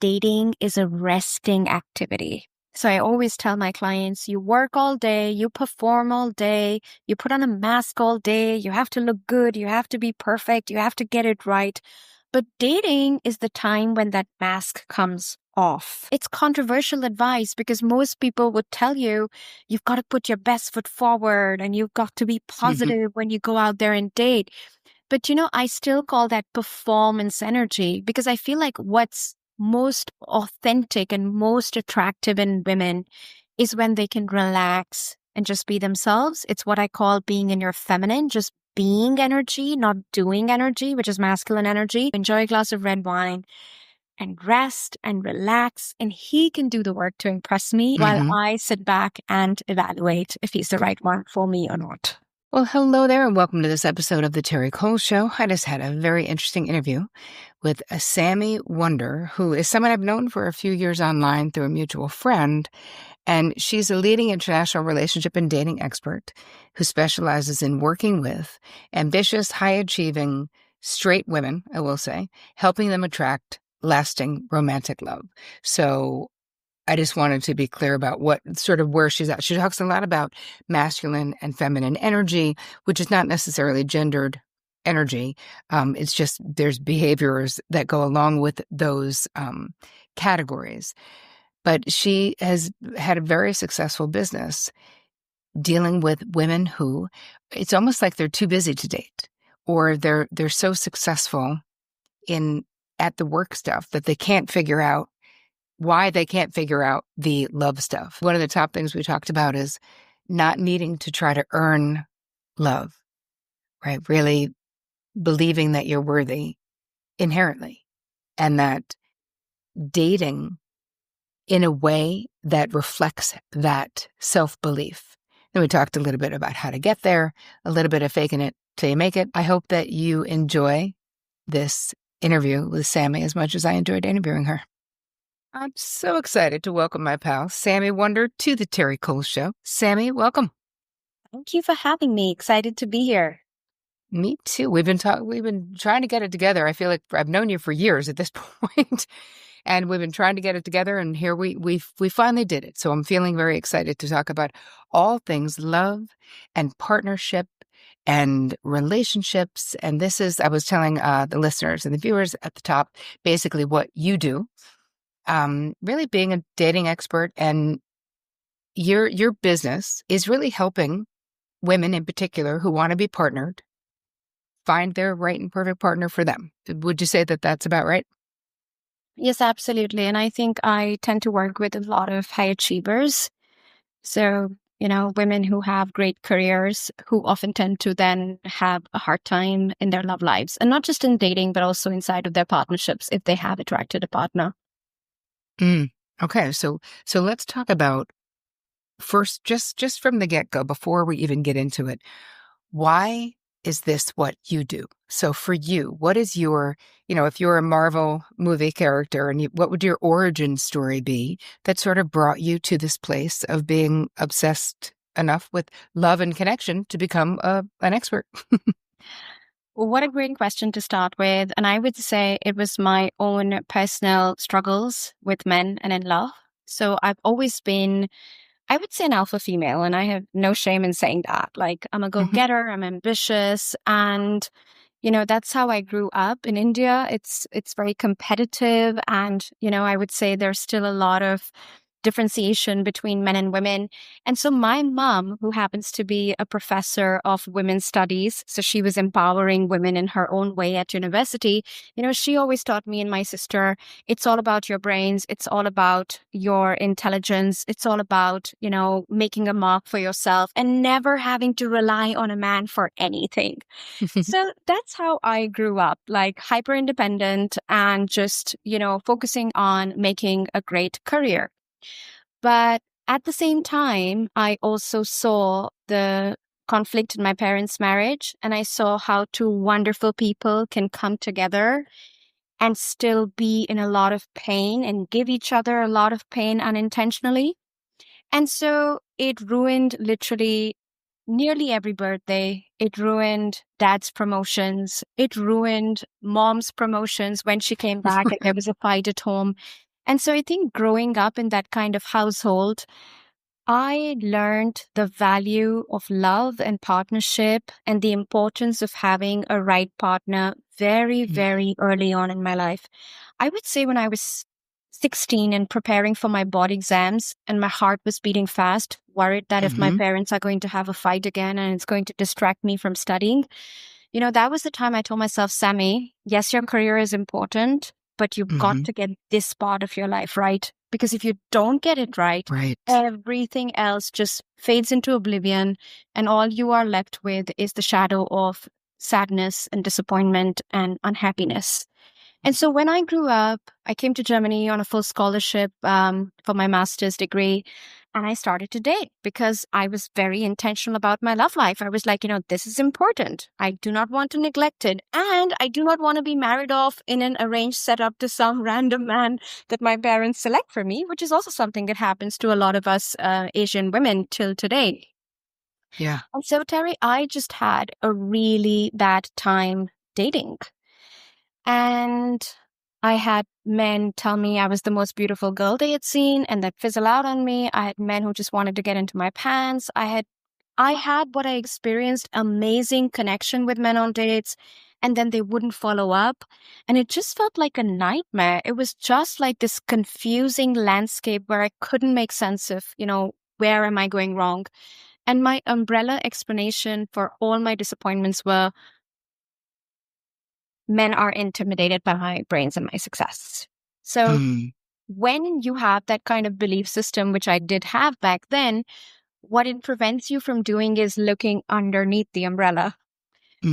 dating is a resting activity. So I always tell my clients, you work all day, you perform all day, you put on a mask all day, you have to look good, you have to be perfect, you have to get it right. But dating is the time when that mask comes off. It's controversial advice because most people would tell you, you've got to put your best foot forward and you've got to be positive when you go out there and date. But, I still call that performance energy because I feel like what's most authentic and most attractive in women is when they can relax and just be themselves. It's what I call being in your feminine, just being energy, not doing energy, which is masculine energy. Enjoy a glass of red wine and rest and relax. And he can do the work to impress me while I sit back and evaluate if he's the right one for me or not. Well, hello there and welcome to this episode of the Terri Cole Show. I just had a very interesting interview with a Sami Wunder, who is someone I've known for a few years online through a mutual friend. And she's a leading international relationship and dating expert who specializes in working with ambitious, high-achieving, straight women, I will say, helping them attract lasting romantic love. So I just wanted to be clear about where she's at. She talks a lot about masculine and feminine energy, which is not necessarily gendered energy. It's just there's behaviors that go along with those categories. But she has had a very successful business dealing with women who it's almost like they're too busy to date, or they're so successful at the work stuff that they can't figure out why they can't figure out the love stuff. One of the top things we talked about is not needing to try to earn love, right? Really believing that you're worthy inherently and that dating in a way that reflects that self-belief. Then we talked a little bit about how to get there, a little bit of faking it till you make it. I hope that you enjoy this interview with Sami as much as I enjoyed interviewing her. I'm so excited to welcome my pal, Sami Wunder, to the Terri Cole Show. Sami, welcome. Thank you for having me. Excited to be here. Me too. We've been trying to get it together. I feel like I've known you for years at this point, and we've been trying to get it together. And here we finally did it. So I'm feeling very excited to talk about all things love and partnership and relationships. And this is, I was telling the listeners and the viewers at the top, basically what you do. Really being a dating expert, and your business is really helping women in particular who want to be partnered find their right and perfect partner for them. Would you say that that's about right? Yes, absolutely. And I think I tend to work with a lot of high achievers. So, women who have great careers who often tend to then have a hard time in their love lives, and not just in dating, but also inside of their partnerships if they have attracted a partner. Okay, so let's talk about first, just from the get-go, before we even get into it, why is this what you do? So for you, what is your, if you're a Marvel movie character, and what would your origin story be that sort of brought you to this place of being obsessed enough with love and connection to become an expert? Well, what a great question to start with. And I would say it was my own personal struggles with men and in love. So I've always been, I would say, an alpha female, and I have no shame in saying that. Like, I'm a go-getter, I'm ambitious, and that's how I grew up in India. It's very competitive, and I would say there's still a lot of differentiation between men and women. And so my mom, who happens to be a professor of women's studies, so she was empowering women in her own way at university, she always taught me and my sister, it's all about your brains, it's all about your intelligence, it's all about, making a mark for yourself and never having to rely on a man for anything. So that's how I grew up, like hyper independent and just, focusing on making a great career. But at the same time, I also saw the conflict in my parents' marriage, and I saw how two wonderful people can come together and still be in a lot of pain and give each other a lot of pain unintentionally. And so it ruined literally nearly every birthday. It ruined dad's promotions. It ruined mom's promotions when she came back and there was a fight at home. And so I think growing up in that kind of household, I learned the value of love and partnership and the importance of having a right partner very, Mm. very early on in my life. I would say when I was 16 and preparing for my board exams and my heart was beating fast, worried that if my Mhm. parents are going to have a fight again and it's going to distract me from studying, that was the time I told myself, Sammy, yes, your career is important, but you've got Mhm. to get this part of your life right. Because if you don't get it right, Right. everything else just fades into oblivion. And all you are left with is the shadow of sadness and disappointment and unhappiness. And so when I grew up, I came to Germany on a full scholarship for my master's degree. And I started to date because I was very intentional about my love life. I was like, this is important. I do not want to neglect it. And I do not want to be married off in an arranged setup to some random man that my parents select for me, which is also something that happens to a lot of us Asian women till today. Yeah. And so, Terry, I just had a really bad time dating. And I had men tell me I was the most beautiful girl they had seen and that fizzle out on me. I had men who just wanted to get into my pants. I had what I experienced amazing connection with men on dates, and then they wouldn't follow up. And it just felt like a nightmare. It was just like this confusing landscape where I couldn't make sense of, where am I going wrong? And my umbrella explanation for all my disappointments were men are intimidated by my brains and my success. So Mm. when you have that kind of belief system, which I did have back then, what it prevents you from doing is looking underneath the umbrella,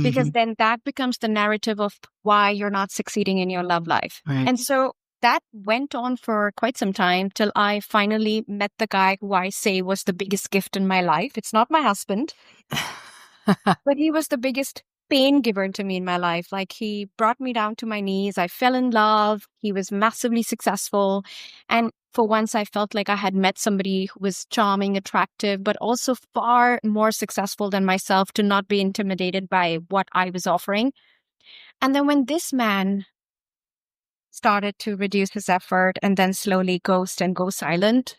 because Mhm. then that becomes the narrative of why you're not succeeding in your love life. Right. And so that went on for quite some time till I finally met the guy who I say was the biggest gift in my life. It's not my husband, but he was the biggest pain giver to me in my life. Like, he brought me down to my knees. I fell in love. He was massively successful. And for once, I felt like I had met somebody who was charming, attractive, but also far more successful than myself, to not be intimidated by what I was offering. And then when this man started to reduce his effort and then slowly ghost and go silent,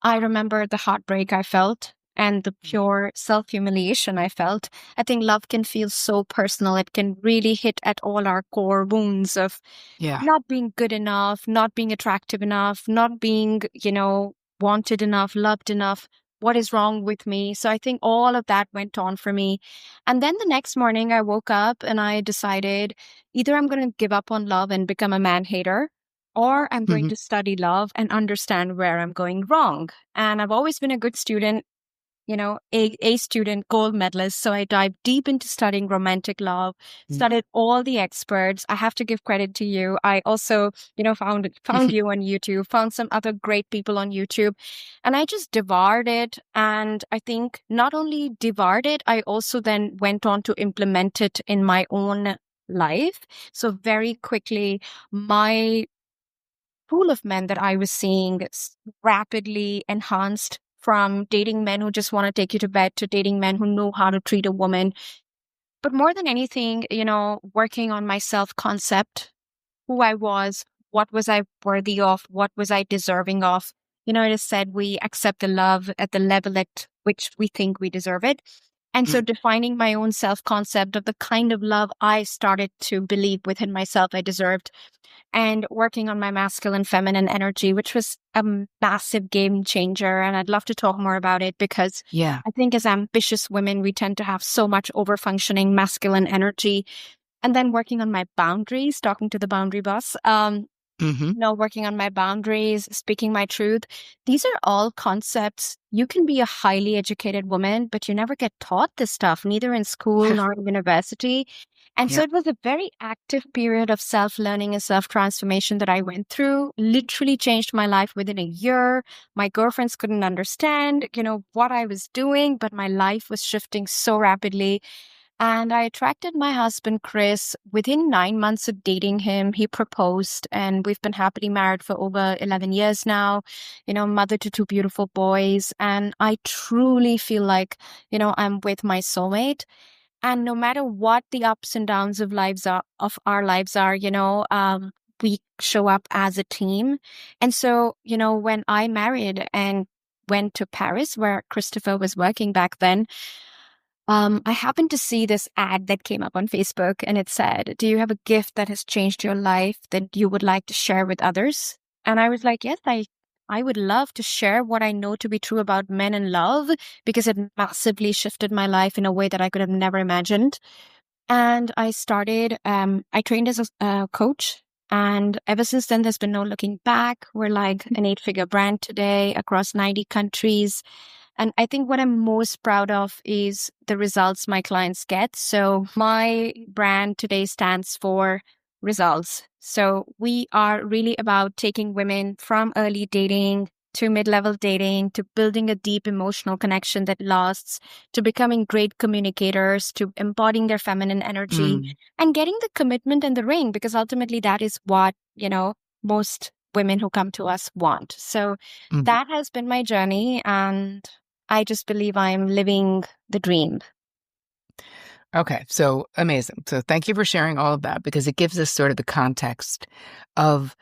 I remember the heartbreak I felt and the pure self humiliation I felt. I think love can feel so personal. It can really hit at all our core wounds of Yeah. not being good enough, not being attractive enough, not being, wanted enough, loved enough. What is wrong with me? So I think all of that went on for me. And then the next morning, I woke up and I decided either I'm going to give up on love and become a man hater, or I'm going Mhm. to study love and understand where I'm going wrong. And I've always been a good student, a student, gold medalist. So I dived deep into studying romantic love, Mm. studied all the experts. I have to give credit to you. I also, found you on YouTube, found some other great people on YouTube, and I just devoured it. And I think not only devoured it, I also then went on to implement it in my own life. So very quickly, my pool of men that I was seeing rapidly enhanced, from dating men who just want to take you to bed to dating men who know how to treat a woman. But more than anything, working on my self concept, who I was, what was I worthy of, what was I deserving of. It is said we accept the love at the level at which we think we deserve it. And so Mm. defining my own self concept of the kind of love I started to believe within myself I deserved, and working on my masculine feminine energy, which was a massive game changer. And I'd love to talk more about it, because Yeah. I think as ambitious women, we tend to have so much over functioning masculine energy. And then working on my boundaries, talking to the boundary boss, Mhm. working on my boundaries, speaking my truth. These are all concepts. You can be a highly educated woman, but you never get taught this stuff, neither in school nor in university. And so Yeah. it was a very active period of self learning and self transformation that I went through. Literally changed my life within a year. My girlfriends couldn't understand, what I was doing, but my life was shifting so rapidly. And I attracted my husband, Chris. Within 9 months of dating him, he proposed, and we've been happily married for over 11 years now, mother to two beautiful boys. And I truly feel like, I'm with my soulmate. And no matter what the ups and downs of our lives are, we show up as a team. And so, when I married and went to Paris, where Christopher was working back then, I happened to see this ad that came up on Facebook, and it said, "Do you have a gift that has changed your life that you would like to share with others?" And I was like, yes, I would love to share what I know to be true about men and love, because it massively shifted my life in a way that I could have never imagined. And I trained as a coach. And ever since then, there's been no looking back. We're like an 8-figure brand today across 90 countries. And I think what I'm most proud of is the results my clients get. So my brand today stands for results. So we are really about taking women from early dating to mid-level dating, to building a deep emotional connection that lasts, to becoming great communicators, to embodying their feminine energy, and getting the commitment and the ring, because ultimately that is what, most women who come to us want. So Mm. that has been my journey, and I just believe I'm living the dream. Okay, so amazing. So thank you for sharing all of that, because it gives us sort of the context of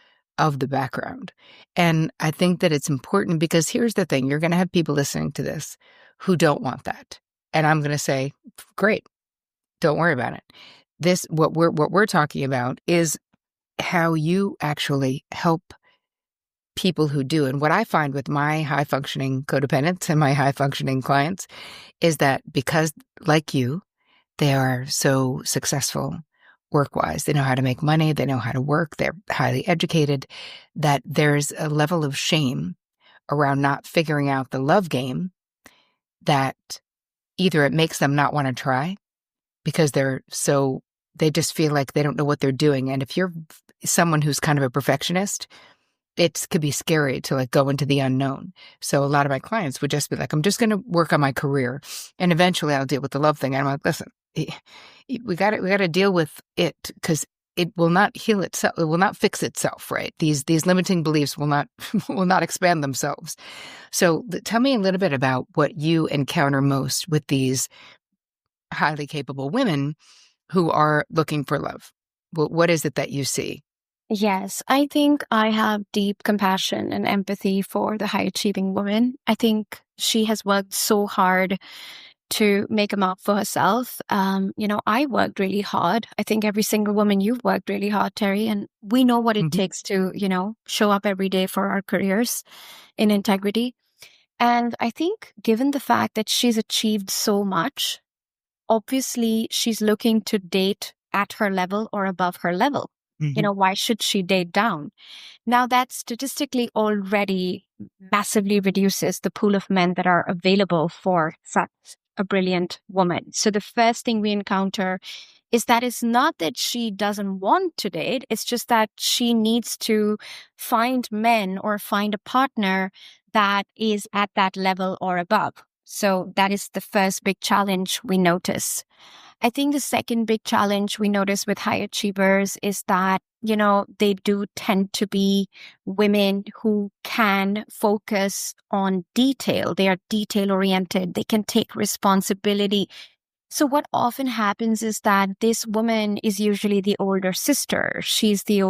the background. And I think that it's important, because here's the thing, you're going to have people listening to this who don't want that. And I'm going to say, great, don't worry about it. What we're talking about is how you actually help people who do. And what I find with my high functioning codependents and my high functioning clients is that, because like you, they are so successful work-wise. They know how to make money. They know how to work. They're highly educated, that there's a level of shame around not figuring out the love game, that either it makes them not want to try because they just feel like they don't know what they're doing. And if you're someone who's kind of a perfectionist, it could be scary to like go into the unknown. So a lot of my clients would just be like, I'm just going to work on my career and eventually I'll deal with the love thing. And I'm like, listen, we got to deal with it, because it will not heal itself. It will not fix itself, right? These limiting beliefs will not will not expand themselves. So tell me a little bit about what you encounter most with these highly capable women who are looking for love. What is it that you see? Yes, I think I have deep compassion and empathy for the high achieving woman. I think she has worked so hard to make a mark for herself. I worked really hard. I think every single woman, you've worked really hard, Terry, and we know what it Mm-hmm. takes to, show up every day for our careers in integrity. And I think given the fact that she's achieved so much, obviously she's looking to date at her level or above her level. Mm-hmm. Why should she date down? Now, that statistically already massively reduces the pool of men that are available for such a brilliant woman. So the first thing we encounter is that it's not that she doesn't want to date, it's just that she needs to find men or find a partner that is at that level or above. So that is the first big challenge we notice. I think the second big challenge we notice with high achievers is that, they do tend to be women who can focus on detail. They are detail oriented. They can take responsibility. So what often happens is that this woman is usually the older sister. She's the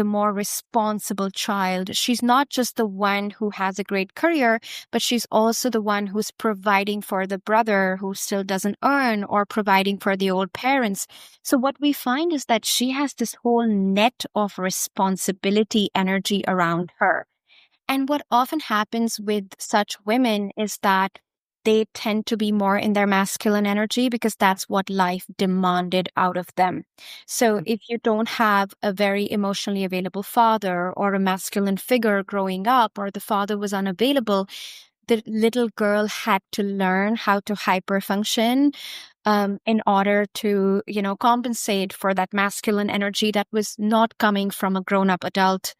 more responsible child. She's not just the one who has a great career, but she's also the one who's providing for the brother who still doesn't earn, or providing for the old parents. So what we find is that she has this whole net of responsibility energy around her. And what often happens with such women is that they tend to be more in their masculine energy, because that's what life demanded out of them. So if you don't have a very emotionally available father or a masculine figure growing up, or the father was unavailable, the little girl had to learn how to hyperfunction in order to, compensate for that masculine energy that was not coming from a grown-up adult.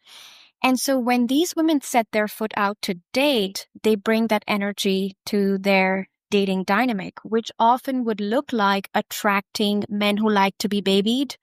And so when these women set their foot out to date, they bring that energy to their dating dynamic, which often would look like attracting men who like to be babied,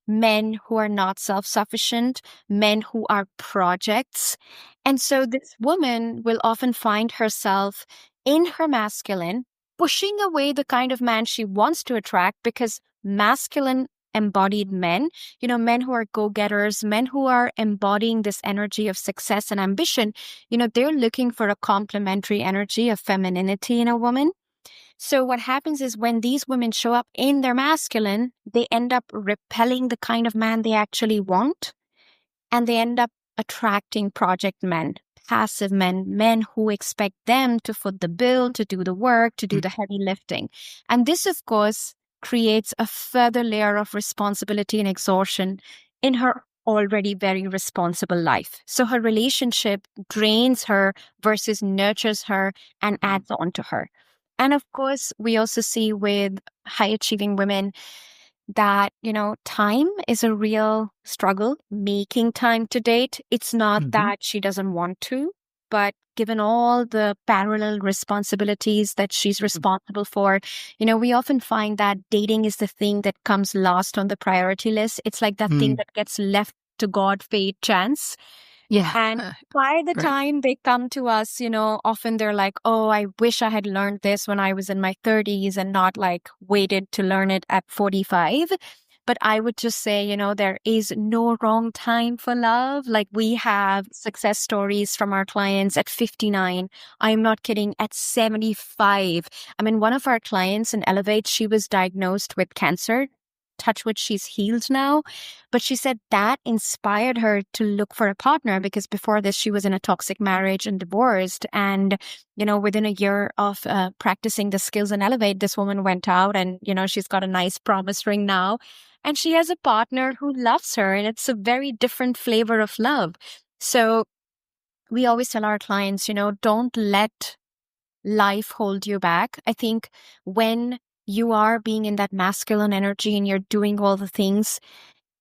men who are not self-sufficient, men who are projects. And so this woman will often find herself in her masculine, pushing away the kind of man she wants to attract, because masculine embodied men, men who are go-getters, men who are embodying this energy of success and ambition, they're looking for a complementary energy of femininity in a woman. So what happens is when these women show up in their masculine, they end up repelling the kind of man they actually want, and they end up attracting project men, passive men, men who expect them to foot the bill, to do the work, to do the heavy lifting. And this, of course, creates a further layer of responsibility and exhaustion in her already very responsible life. So her relationship drains her versus nurtures her and adds on to her. And of course, we also see with high achieving women that, time is a real struggle, making time to date. It's not that she doesn't want to, but given all the parallel responsibilities that she's responsible for, we often find that dating is the thing that comes last on the priority list. It's like that thing that gets left to God, fate, chance. Yeah. And by the time they come to us, often they're like, oh, I wish I had learned this when I was in my 30s and not like waited to learn it at 45. But I would just say, there is no wrong time for love. Like we have success stories from our clients at 59. I'm not kidding, at 75. I mean, one of our clients in Elevate, she was diagnosed with cancer. Touch wood, she's healed now. But she said that inspired her to look for a partner because before this, she was in a toxic marriage and divorced. And, within a year of practicing the skills in Elevate, this woman went out and, she's got a nice promise ring now. And she has a partner who loves her. And it's a very different flavor of love. So we always tell our clients, don't let life hold you back. I think when you are being in that masculine energy and you're doing all the things,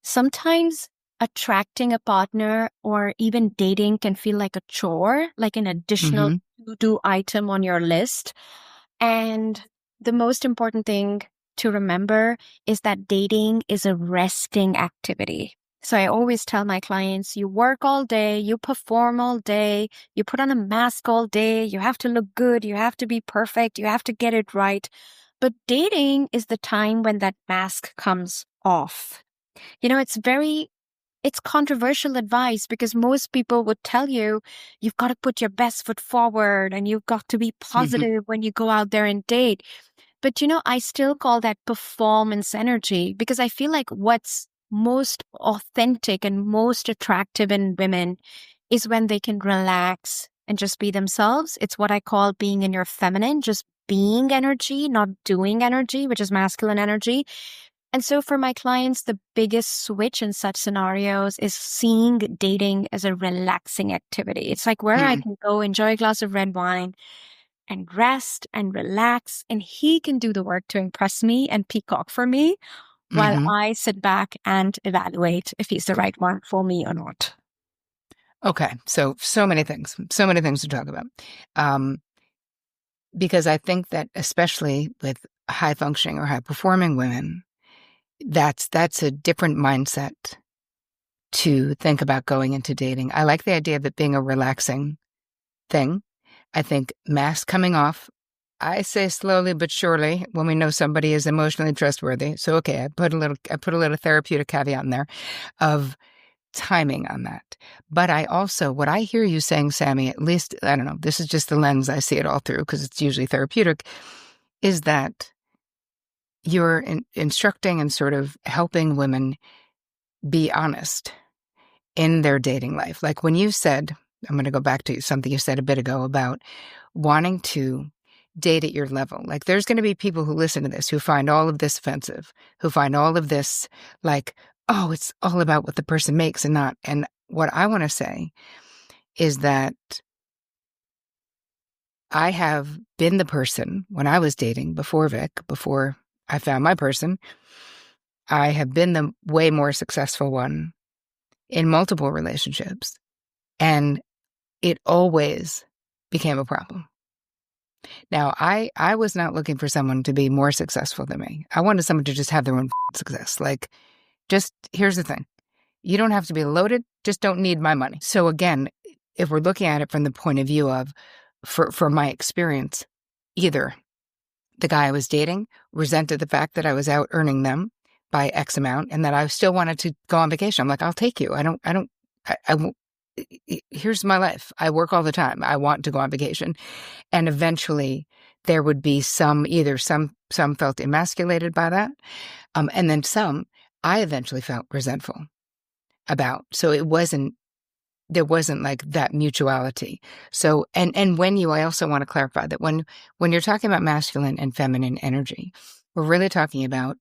sometimes attracting a partner or even dating can feel like a chore, like an additional to-do item on your list. And the most important thing to remember is that dating is a resting activity. So I always tell my clients, you work all day, you perform all day, you put on a mask all day, you have to look good, you have to be perfect, you have to get it right. But dating is the time when that mask comes off. It's controversial advice because most people would tell you, you've got to put your best foot forward and you've got to be positive when you go out there and date. But, I still call that performance energy because I feel like what's most authentic and most attractive in women is when they can relax and just be themselves. It's what I call being in your feminine, just being energy, not doing energy, which is masculine energy. And so for my clients, the biggest switch in such scenarios is seeing dating as a relaxing activity. It's like where I can go enjoy a glass of red wine and rest and relax, and he can do the work to impress me and peacock for me while I sit back and evaluate if he's the right one for me or not. Okay. So many things to talk about. Because I think that especially with high functioning or high performing women, that's a different mindset to think about going into dating. I like the idea of it being a relaxing thing. I think mask coming off, I say slowly but surely when we know somebody is emotionally trustworthy. So, okay, I put a little therapeutic caveat in there of timing on that. But I also, what I hear you saying, Sami, at least, I don't know, this is just the lens I see it all through because it's usually therapeutic, is that you're instructing and sort of helping women be honest in their dating life. Like when you said, I'm going to go back to something you said a bit ago about wanting to date at your level. Like there's going to be people who listen to this who find all of this offensive, who find all of this like, oh, it's all about what the person makes and not. And what I want to say is that I have been the person when I was dating before Vic, before I found my person, I have been the way more successful one in multiple relationships. And it always became a problem. Now, I was not looking for someone to be more successful than me. I wanted someone to just have their own success. Like, just here's the thing. You don't have to be loaded, just don't need my money. So again, if we're looking at it from the point of view of, for my experience, either the guy I was dating resented the fact that I was out earning them, by X amount and that I still wanted to go on vacation. I'm like, I'll take you. I won't, here's my life. I work all the time. I want to go on vacation. And eventually there would be either some felt emasculated by that. And then some I eventually felt resentful about. So there wasn't like that mutuality. So, and I also want to clarify that when you're talking about masculine and feminine energy, we're really talking about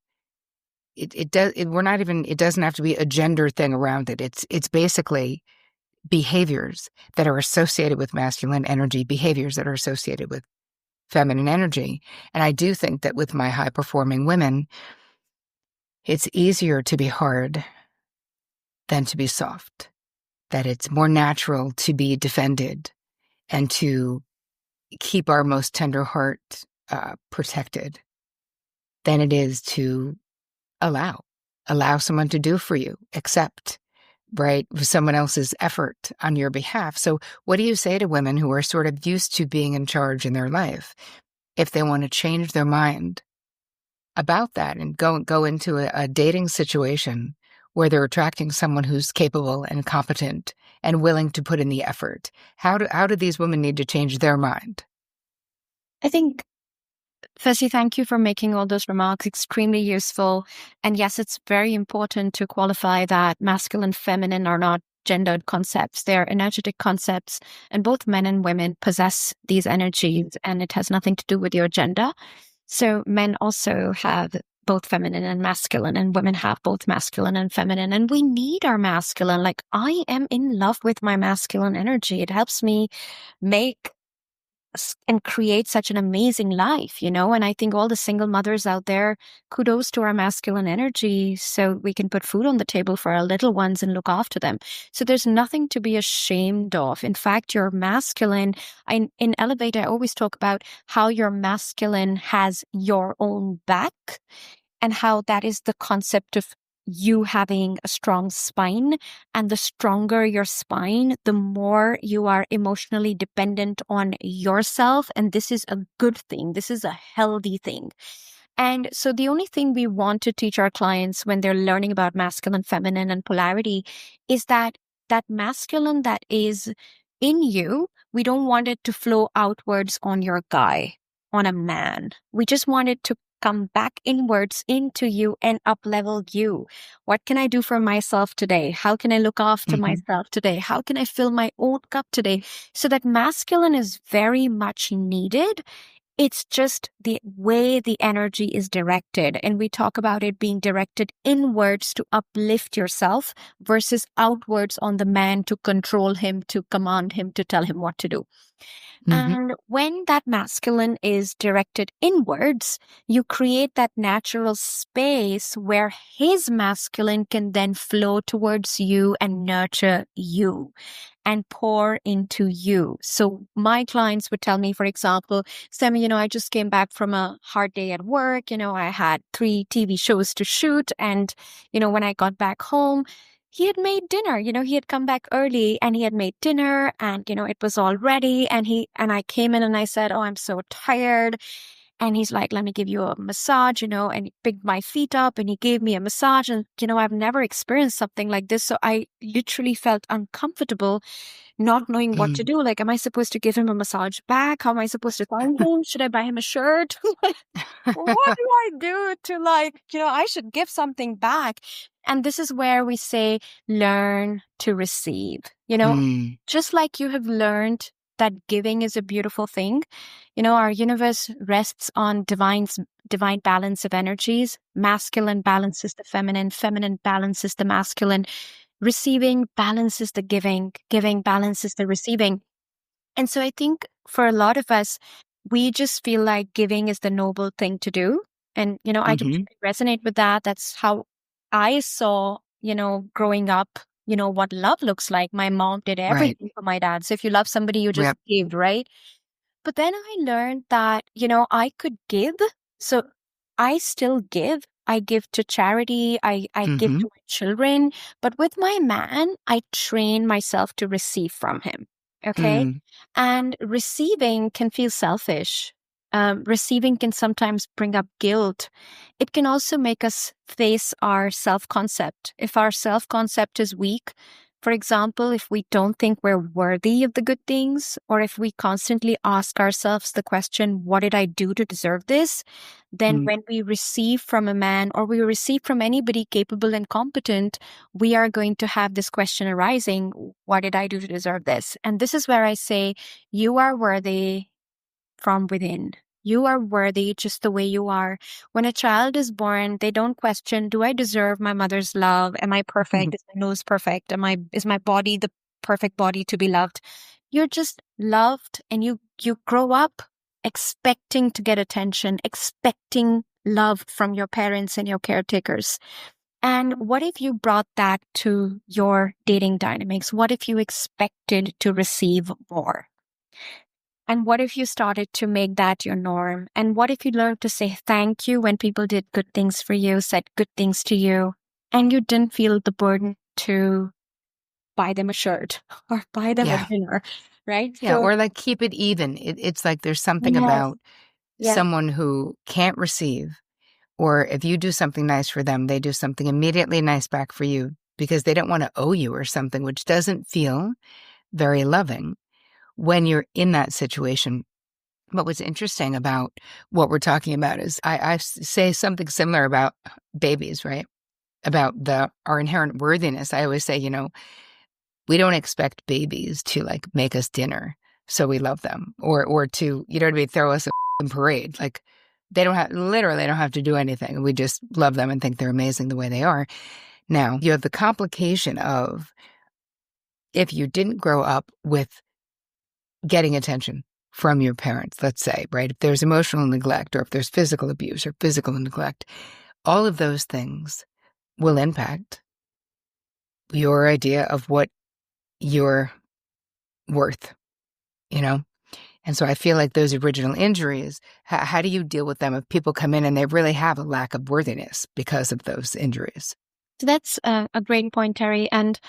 it doesn't have to be a gender thing around it. It's basically behaviors that are associated with masculine energy, behaviors that are associated with feminine energy. And I do think that with my high performing women, it's easier to be hard than to be soft, that it's more natural to be defended and to keep our most tender heart protected than it is to allow someone to do for you, accept, right, someone else's effort on your behalf. So what do you say to women who are sort of used to being in charge in their life if they want to change their mind about that and go into a dating situation where they're attracting someone who's capable and competent and willing to put in the effort? How do these women need to change their mind? I think, firstly, thank you for making all those remarks. Extremely useful. And yes, it's very important to qualify that masculine, feminine are not gendered concepts. They're energetic concepts, and both men and women possess these energies, and it has nothing to do with your gender. So men also have both feminine and masculine, and women have both masculine and feminine. And we need our masculine. Like, I am in love with my masculine energy. It helps me make and create such an amazing life, and I think all the single mothers out there, kudos to our masculine energy so we can put food on the table for our little ones and look after them. So there's nothing to be ashamed of. In fact, your masculine, in Elevate, I always talk about how your masculine has your own back and how that is the concept of you having a strong spine. And the stronger your spine, the more you are emotionally dependent on yourself. And this is a good thing. This is a healthy thing. And so the only thing we want to teach our clients when they're learning about masculine, feminine, and polarity is that masculine that is in you, we don't want it to flow outwards on your guy, on a man. We just want it to come back inwards into you and up level you. What can I do for myself today? How can I look after myself today? How can I fill my own cup today? So that masculine is very much needed. It's just the way the energy is directed. And we talk about it being directed inwards to uplift yourself versus outwards on the man to control him, to command him, to tell him what to do. And when that masculine is directed inwards, you create that natural space where his masculine can then flow towards you and nurture you and pour into you. So my clients would tell me, for example, Sami, I just came back from a hard day at work. I had 3 TV shows to shoot. And, when I got back home, he had made dinner. He had come back early and he had made dinner and, it was all ready. And I came in and I said, oh, I'm so tired. And he's like, let me give you a massage, and he picked my feet up and he gave me a massage. And, I've never experienced something like this. So I literally felt uncomfortable, not knowing what to do. Like, am I supposed to give him a massage back? How am I supposed to thank him? Should I buy him a shirt? What do I do to I should give something back. And this is where we say, learn to receive, just like you have learned that giving is a beautiful thing. Our universe rests on divine balance of energies. Masculine balances the feminine, feminine balances the masculine. Receiving balances the giving, giving balances the receiving. And so I think for a lot of us, we just feel like giving is the noble thing to do. And, I can resonate with that. That's how I saw, growing up, what love looks like. My mom did everything for my dad. So if you love somebody, you just give, right? But then I learned that, I could give. So I still give. I give to charity. I give to my children. But with my man, I train myself to receive from him. Okay. And receiving can feel selfish. receiving can sometimes bring up guilt. It can also make us face our self-concept. If our self-concept is weak, for example, if we don't think we're worthy of the good things, or if we constantly ask ourselves the question, what did I do to deserve this? Then Mm. when we receive from a man or we receive from anybody capable and competent, we are going to have this question arising, what did I do to deserve this? And this is where I say, you are worthy from within. You are worthy just the way you are. When a child is born, they don't question, do I deserve my mother's love? Am I perfect? Mhm. Is my nose perfect? Is my body the perfect body to be loved? You're just loved, and you grow up expecting to get attention, expecting love from your parents and your caretakers. And what if you brought that to your dating dynamics? What if you expected to receive more? And what if you started to make that your norm? And what if you learned to say thank you when people did good things for you, said good things to you, and you didn't feel the burden to buy them a shirt or buy them a Yeah. dinner, right? Yeah. So, Or like keep it even. It's like there's something yes, about yes. someone who can't receive, or if you do something nice for them, they do something immediately nice back for you because they don't want to owe you or something, which doesn't feel very loving when you're in that situation. What was interesting about what we're talking about is I say something similar about babies, right? About our inherent worthiness. I always say, we don't expect babies to like make us dinner, so we love them, or to, what I mean, throw us a parade. Like they don't have, literally, they don't have to do anything. We just love them and think they're amazing the way they are. Now you have the complication of if you didn't grow up with getting attention from your parents, let's say, right? If there's emotional neglect or if there's physical abuse or physical neglect, all of those things will impact your idea of what you're worth, you know? And so I feel like those original injuries, how do you deal with them if people come in and they really have a lack of worthiness because of those injuries? So that's a great point, Terry. And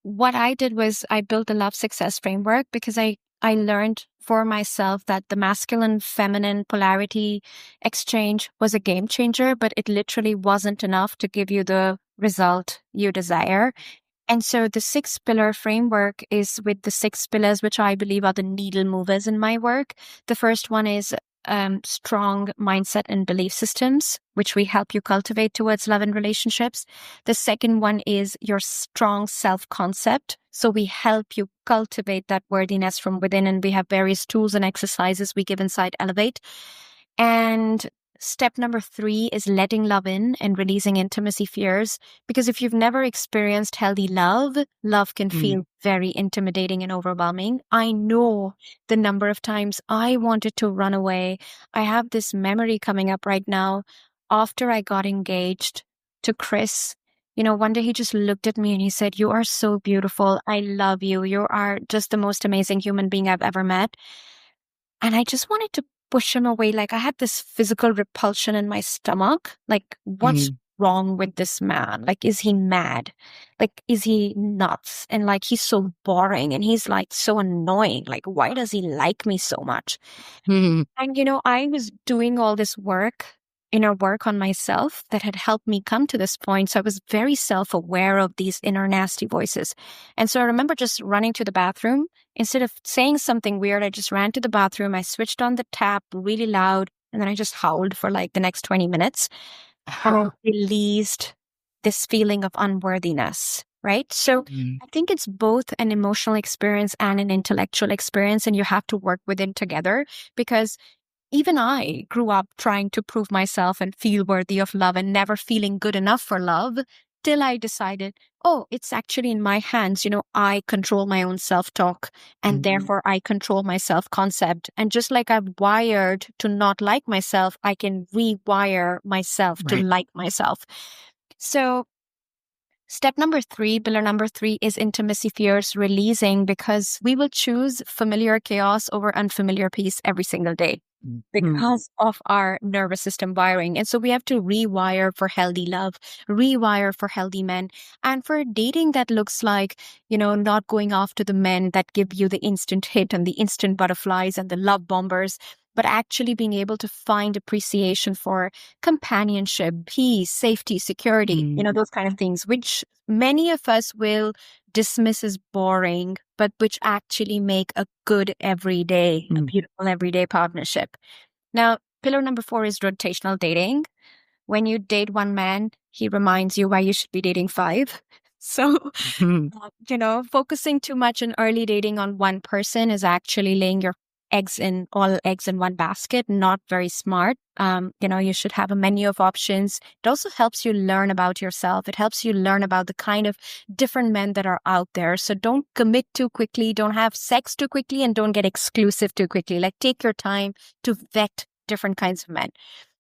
what I did was I built a love success framework because I learned for myself that the masculine feminine polarity exchange was a game changer, but it literally wasn't enough to give you the result you desire. And so the 6 pillar framework is with the 6 pillars, which I believe are the needle movers in my work. The first one is strong mindset and belief systems, which we help you cultivate towards love and relationships. The second one is your strong self-concept. So we help you cultivate that worthiness from within, and we have various tools and exercises we give inside Elevate. And step number 3 is letting love in and releasing intimacy fears. Because if you've never experienced healthy love, love can Mm. feel very intimidating and overwhelming. I know the number of times I wanted to run away. I have this memory coming up right now after I got engaged to Chris. One day he just looked at me and he said, "You are so beautiful. I love you. You are just the most amazing human being I've ever met." And I just wanted to push him away. Like I had this physical repulsion in my stomach. Like, what's Mm. wrong with this man? Like, is he mad? Like, is he nuts? And like, he's so boring and he's like so annoying. Like, why does he like me so much? Mm. And, I was doing all this inner work on myself that had helped me come to this point. So I was very self-aware of these inner nasty voices. And so I remember just running to the bathroom. Instead of saying something weird, I just ran to the bathroom. I switched on the tap really loud, and then I just howled for like the next 20 minutes. And I released this feeling of unworthiness, right? So Mm. I think it's both an emotional experience and an intellectual experience, and you have to work within together, because even I grew up trying to prove myself and feel worthy of love and never feeling good enough for love till I decided, oh, it's actually in my hands. I control my own self-talk, and Mm. therefore I control my self-concept. And just like I'm wired to not like myself, I can rewire myself to Right. like myself. So step number 3, pillar number 3 is intimacy fears releasing, because we will choose familiar chaos over unfamiliar peace every single day Mm. because of our nervous system wiring. And so we have to rewire for healthy love, rewire for healthy men. And for dating, that looks like, not going after the men that give you the instant hit and the instant butterflies and the love bombers. but actually being able to find appreciation for companionship, peace, safety, security, those kind of things, which many of us will dismiss as boring, but which actually make a good everyday, a beautiful everyday partnership. Now, pillar number 4 is rotational dating. When you date one man, he reminds you why you should be dating 5. So, focusing too much in early dating on one person is actually laying your all eggs in one basket, not very smart. You should have a menu of options. It also helps you learn about yourself. It helps you learn about the kind of different men that are out there. So don't commit too quickly, don't have sex too quickly, and don't get exclusive too quickly. Like, take your time to vet different kinds of men.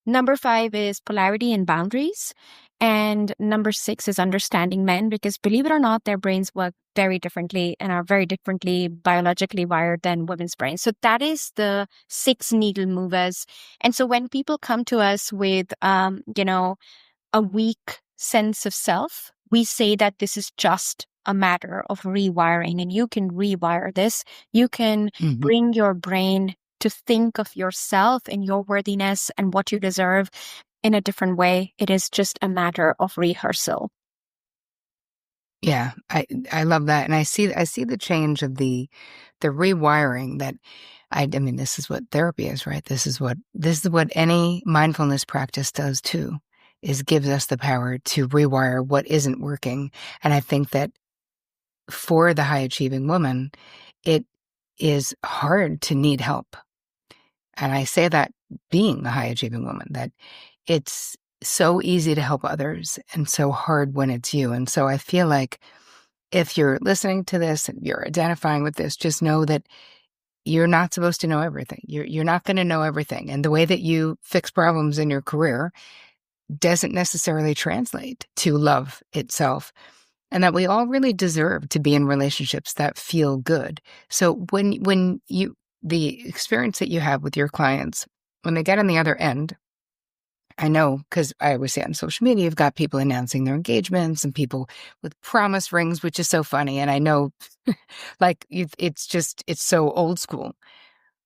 Number 5 is polarity and boundaries. And number 6 is understanding men, because believe it or not, their brains work very differently and are very differently biologically wired than women's brains. So that is the 6 needle movers. And so when people come to us with, a weak sense of self, we say that this is just a matter of rewiring, and you can rewire this. You can bring your brain to think of yourself and your worthiness and what you deserve in a different way. It is just a matter of rehearsal. Yeah, I love that. And I see the change of the rewiring that I mean, this is what therapy is, right? This is what any mindfulness practice does too, is gives us the power to rewire what isn't working. And I think that for the high achieving woman, it is hard to need help. And I say that being a high achieving woman, that it's so easy to help others and so hard when it's you. And so I feel like if you're listening to this and you're identifying with this, just know that you're not supposed to know everything. You're not going to know everything. And the way that you fix problems in your career doesn't necessarily translate to love itself. And that we all really deserve to be in relationships that feel good. So when the experience that you have with your clients, when they get on the other end, I know, because I always say on social media, you've got people announcing their engagements and people with promise rings, which is so funny. And I know, like, it's so old school,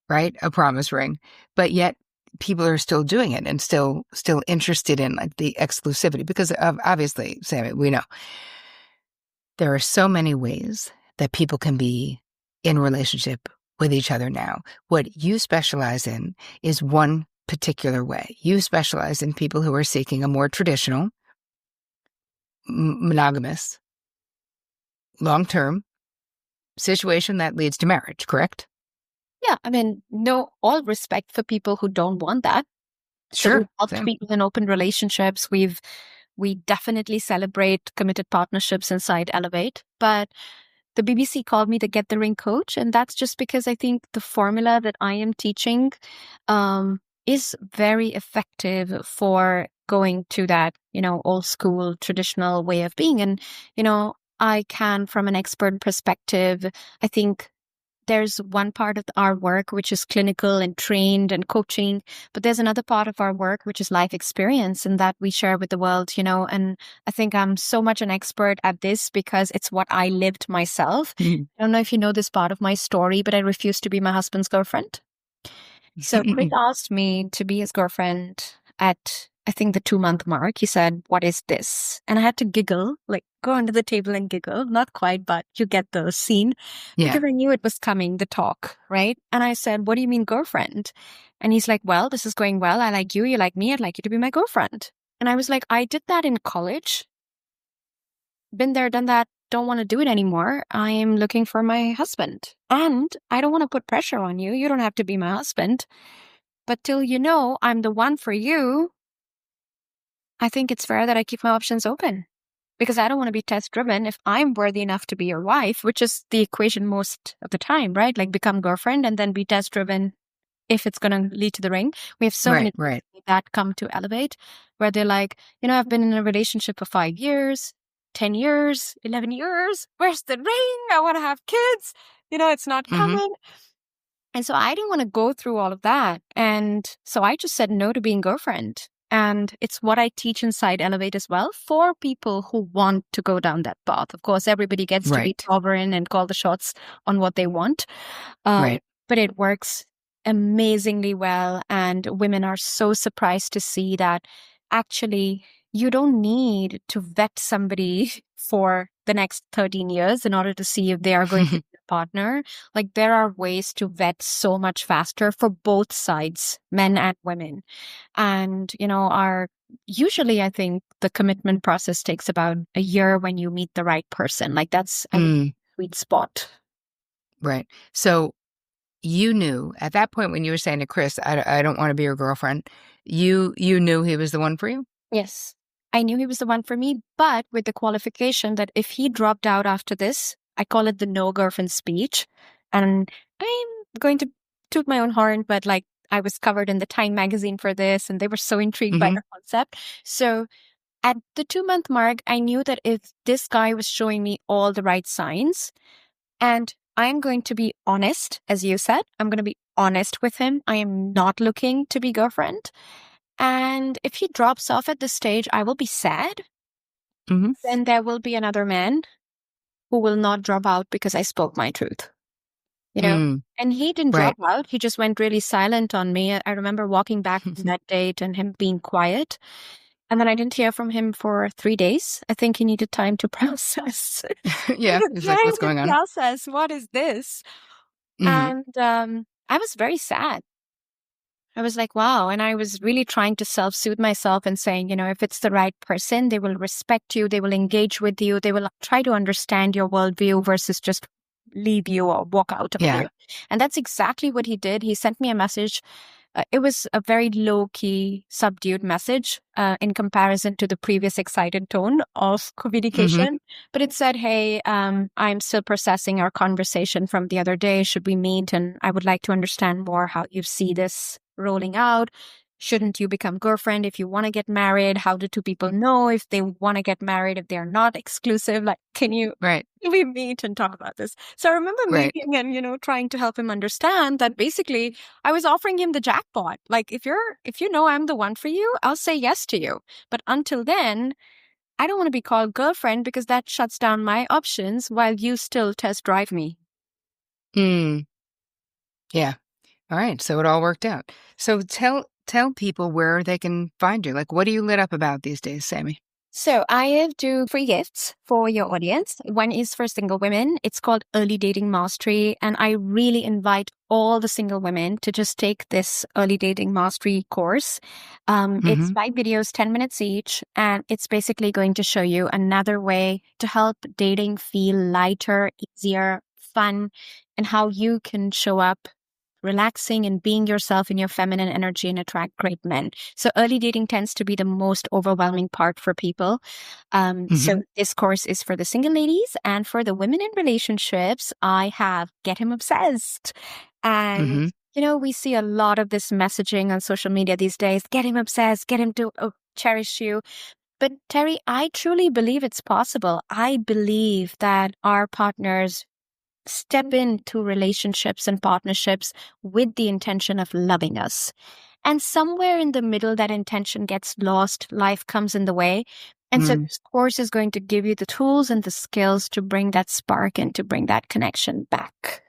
right? A promise ring. But yet people are still doing it and still interested in, like, the exclusivity, because obviously, Sami, we know there are so many ways that people can be in relationship with each other now. What you specialize in is one particular way. You specialize in people who are seeking a more traditional, monogamous, long-term situation that leads to marriage, correct? Yeah, I mean, all respect for people who don't want that. Sure. So we've helped people in open relationships. We definitely celebrate committed partnerships inside Elevate, but the BBC called me the Get the Ring coach. And that's just because I think the formula that I am teaching is very effective for going to that, old school traditional way of being. And, I can, from an expert perspective, I think there's one part of our work which is clinical and trained and coaching, but there's another part of our work which is life experience, and that we share with the world, and I think I'm so much an expert at this because it's what I lived myself. I don't know if you know this part of my story, but I refused to be my husband's girlfriend. So Chris asked me to be his girlfriend at, I think, the 2-month mark. He said, "What is this?" And I had to giggle, like go under the table and giggle. Not quite, but you get the scene. Yeah. Because I knew it was coming, the talk, right? And I said, "What do you mean girlfriend?" And he's like, "Well, this is going well. I like you. You like me. I'd like you to be my girlfriend." And I was like, "I did that in college. Been there, done that. Don't want to do it anymore. I am looking for my husband. And I don't want to put pressure on you. You don't have to be my husband. But till you know I'm the one for you, I think it's fair that I keep my options open. Because I don't want to be test driven. If I'm worthy enough to be your wife, which is the equation most of the time, right? Like, become girlfriend and then be test driven if it's going to lead to the ring. We have so many right. that come to Elevate where they're like, I've been in a relationship for 5 years, 10 years, 11 years. Where's the ring? I want to have kids. It's not coming. And so I didn't want to go through all of that. And so I just said no to being girlfriend. And it's what I teach inside Elevate as well for people who want to go down that path. Of course, everybody gets to be sovereign and call the shots on what they want. Right. But it works amazingly well. And women are so surprised to see that actually you don't need to vet somebody for the next 13 years in order to see if they are going to be a partner. Like there are ways to vet so much faster for both sides, men and women. And, usually I think the commitment process takes about a year when you meet the right person. Like that's, I would, Mm, sweet spot. right. So you knew at that point when you were saying to Chris, I don't want to be your girlfriend, you knew he was the one for you? Yes. I knew he was the one for me, but with the qualification that if he dropped out after this, I call it the no girlfriend speech. And I'm going to toot my own horn, but like I was covered in the Time magazine for this, and they were so intrigued by Mm-hmm. the concept. So at the 2 month mark, I knew that if this guy was showing me all the right signs, and I'm going to be honest, as you said, I'm going to be honest with him. I am not looking to be girlfriend. And if he drops off at this stage, I will be sad. Mm-hmm. Then there will be another man who will not drop out because I spoke my truth, you know? Mm, And he didn't drop right. out. He just went really silent on me. I remember walking back from that date and him being quiet. And then I didn't hear from him for 3 days. I think he needed time to process. Yeah. Needed It's like, time what's to going on? process. What is this? Mm-hmm. And I was very sad. I was like, wow. And I was really trying to self-soothe myself and saying, if it's the right person, they will respect you, they will engage with you, they will try to understand your worldview versus just leave you or walk out of Yeah. you. And that's exactly what he did. He sent me a message. It was a very low-key, subdued message in comparison to the previous excited tone of Mm-hmm. communication. But it said, hey, I'm still processing our conversation from the other day. Should we meet? And I would like to understand more how you see this rolling out. Shouldn't you become girlfriend if you want to get married? How do two people know if they want to get married, if they're not exclusive? Like, Right. can we meet and talk about this? So I remember Right. meeting and, trying to help him understand that basically I was offering him the jackpot. Like, if you know I'm the one for you, I'll say yes to you. But until then, I don't want to be called girlfriend because that shuts down my options while you still test drive me. Mm, yeah. All right. So it all worked out. So tell people where they can find you. Like, what are you lit up about these days, Sammy? So I have two free gifts for your audience. One is for single women. It's called Early Dating Mastery. And I really invite all the single women to just take this Early Dating Mastery course. It's Mm-hmm. 5 videos, 10 minutes each. And it's basically going to show you another way to help dating feel lighter, easier, fun, and how you can show up relaxing and being yourself in your feminine energy and attract great men. So early dating tends to be the most overwhelming part for people. Mm-hmm. So this course is for the single ladies, and for the women in relationships, I have Get Him Obsessed. And Mm-hmm. we see a lot of this messaging on social media these days. Get him obsessed, get him to cherish you. But Terry, I truly believe it's possible. I believe that our partners step into relationships and partnerships with the intention of loving us. And somewhere in the middle, that intention gets lost, life comes in the way. And so Mm. this course is going to give you the tools and the skills to bring that spark and to bring that connection back.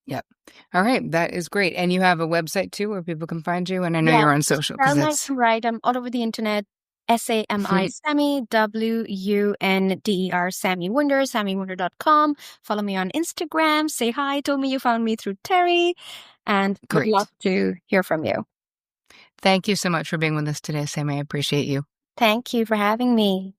Yep. All right. That is great. And you have a website too where people can find you. And I know Yeah, you're on social because spell my that's name right. I'm all over the internet. Sami, Sami, Wunder, Sami Wunder, SamiWunder.com. Follow me on Instagram. Say hi. Tell me you found me through Terry, and would love great. to hear from you. Thank you so much for being with us today, Sammy. I appreciate you. Thank you for having me.